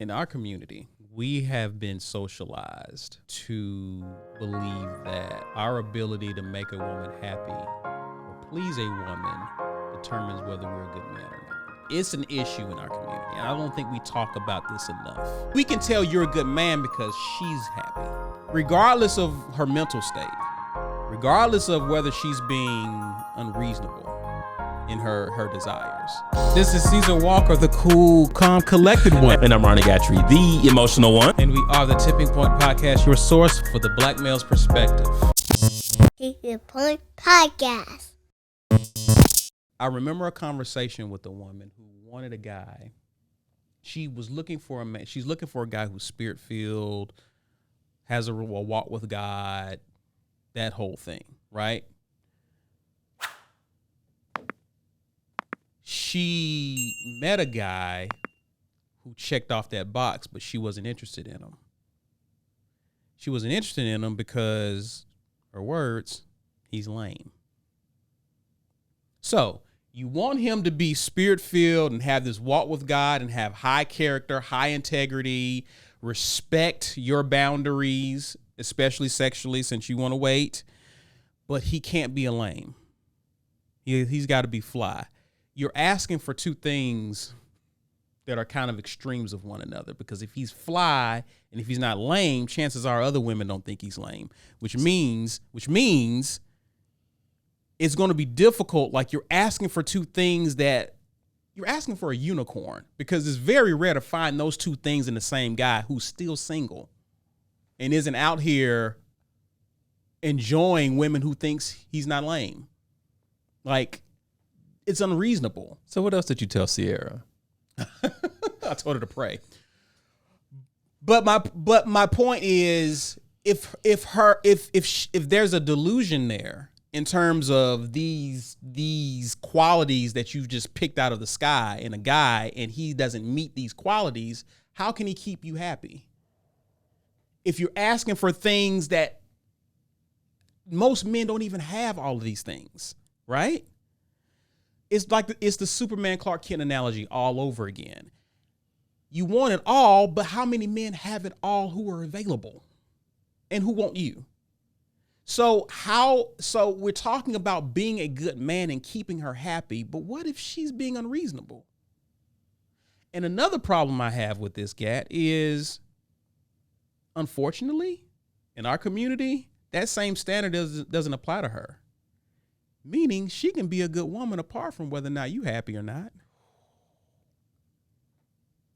In our community, we have been socialized to believe that our ability to make a woman happy or please a woman determines whether we're a good man or not. It's an issue in our community, and I don't think we talk about this enough. We can tell you're a good man because she's happy, regardless of her mental state, regardless of whether she's being unreasonable in her desires. This is Caesar Walker, the cool, calm, collected one. And I'm Ronnie Gatry, the emotional one. And we are the Tipping Point Podcast, your source for the black male's perspective. Tipping Point Podcast. I remember a conversation with a woman who wanted a guy. She was looking for a man. She's looking for a guy who's spirit-filled, has a walk with God, that whole thing, right? She met a guy who checked off that box, but she wasn't interested in him. She wasn't interested in him because, her words, he's lame. So, you want him to be spirit-filled and have this walk with God and have high character, high integrity, respect your boundaries, especially sexually, since you want to wait. But he can't be a lame. He's got to be fly. You're asking for two things that are kind of extremes of one another, because if he's fly and if he's not lame, chances are other women don't think he's lame, which means it's going to be difficult. Like, you're asking for two things that you're asking for a unicorn, because it's very rare to find those two things in the same guy who's still single and isn't out here enjoying women who thinks he's not lame. Like, it's unreasonable. So what else did you tell Sierra? I told her to pray. But my point is, if there's a delusion there in terms of these qualities that you've just picked out of the sky in a guy, and he doesn't meet these qualities, how can he keep you happy? If you're asking for things that most men don't even have, all of these things, right? It's like it's the Superman Clark Kent analogy all over again. You want it all, but how many men have it all who are available and who want you? So we're talking about being a good man and keeping her happy, but what if she's being unreasonable? And another problem I have with this, Gat, is, unfortunately, in our community, that same standard doesn't apply to her. Meaning she can be a good woman apart from whether or not you happy or not.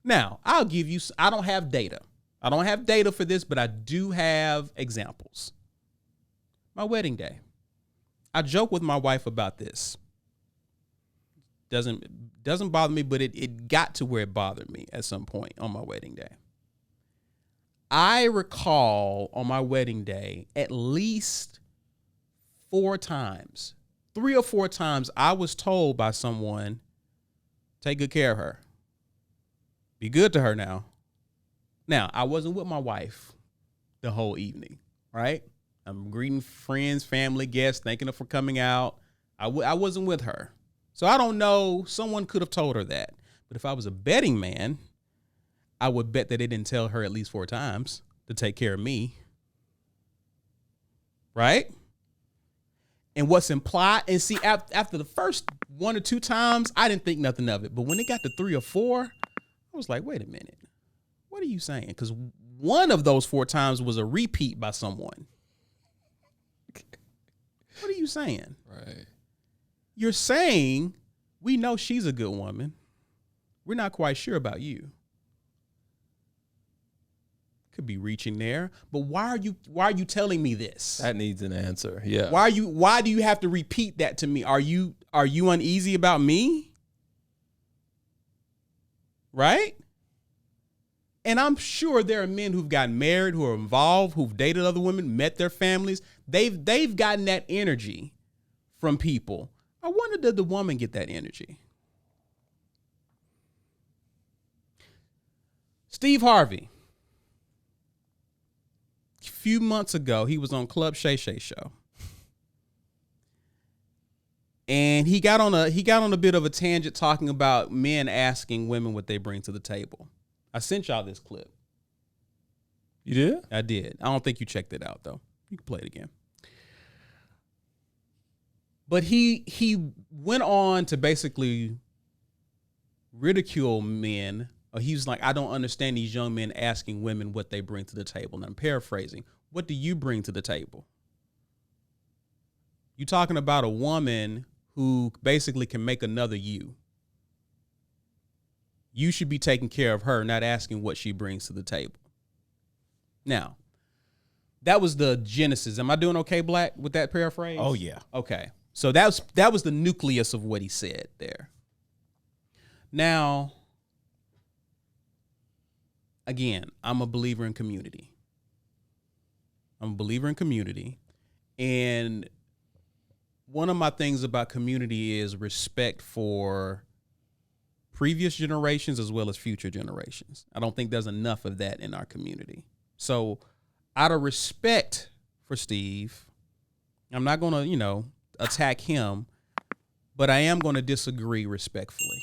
Now, I'll give you, I don't have data. I don't have data for this, but I do have examples. My wedding day. I joke with my wife about this. Doesn't bother me, but it got to where it bothered me at some point on my wedding day. I recall on my wedding day at least 3 or 4 times I was told by someone, take good care of her. Be good to her now. Now, I wasn't with my wife the whole evening, right? I'm greeting friends, family, guests, thanking her for coming out. I wasn't with her. So I don't know. Someone could have told her that. But if I was a betting man, I would bet that they didn't tell her at least 4 times to take care of me. Right? And what's implied, and see, after the first 1 or 2 times, I didn't think nothing of it. But when it got to 3 or 4, I was like, wait a minute. What are you saying? Because one of those 4 times was a repeat by someone. What are you saying? Right. You're saying, we know she's a good woman. We're not quite sure about you. Could be reaching there, but why are you telling me this? That needs an answer. Yeah. Why do you have to repeat that to me? Are you uneasy about me? Right? And I'm sure there are men who've gotten married, who are involved, who've dated other women, met their families. They've gotten that energy from people. I wonder, did the woman get that energy? Steve Harvey. A few months ago, he was on Club Shay Shay show. And he got on a bit of a tangent talking about men asking women what they bring to the table. I sent y'all this clip. You did? I did. I don't think you checked it out, though. You can play it again. But he went on to basically ridicule men. He was like, I don't understand these young men asking women what they bring to the table. And I'm paraphrasing. What do you bring to the table? You're talking about a woman who basically can make another you. You should be taking care of her, not asking what she brings to the table. Now, that was the genesis. Am I doing okay, Black, with that paraphrase? Oh, yeah. Okay. So that was the nucleus of what he said there. Now, again, I'm a believer in community. And one of my things about community is respect for previous generations as well as future generations. I don't think there's enough of that in our community. So out of respect for Steve, I'm not going to, attack him, but I am going to disagree respectfully.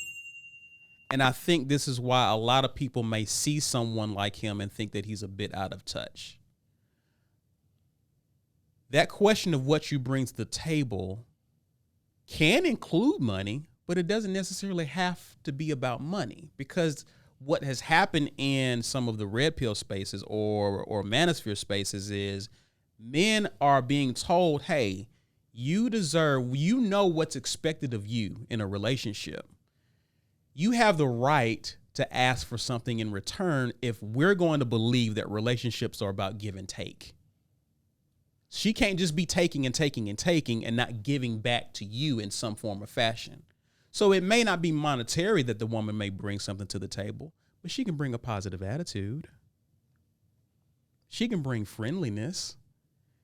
And I think this is why a lot of people may see someone like him and think that he's a bit out of touch. That question of what you bring to the table can include money, but it doesn't necessarily have to be about money, because what has happened in some of the red pill spaces or manosphere spaces is men are being told, hey, you know what's expected of you in a relationship. You have the right to ask for something in return if we're going to believe that relationships are about give and take. She can't just be taking and taking and taking and not giving back to you in some form or fashion. So it may not be monetary that the woman may bring something to the table, but she can bring a positive attitude. She can bring friendliness.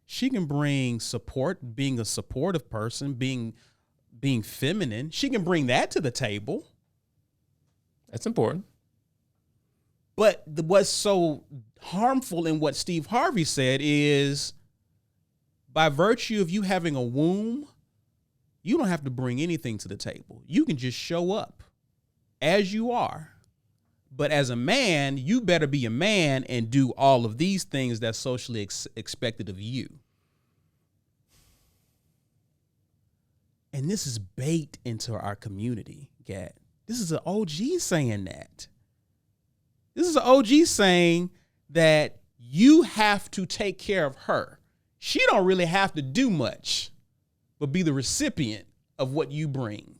She can bring support, being a supportive person, being feminine. She can bring that to the table. That's important. But what's so harmful in what Steve Harvey said is, by virtue of you having a womb, you don't have to bring anything to the table. You can just show up as you are. But as a man, you better be a man and do all of these things that's socially expected of you. And this is baked into our community, Gat. This is an OG saying that. This is an OG saying that you have to take care of her. She don't really have to do much, but be the recipient of what you bring.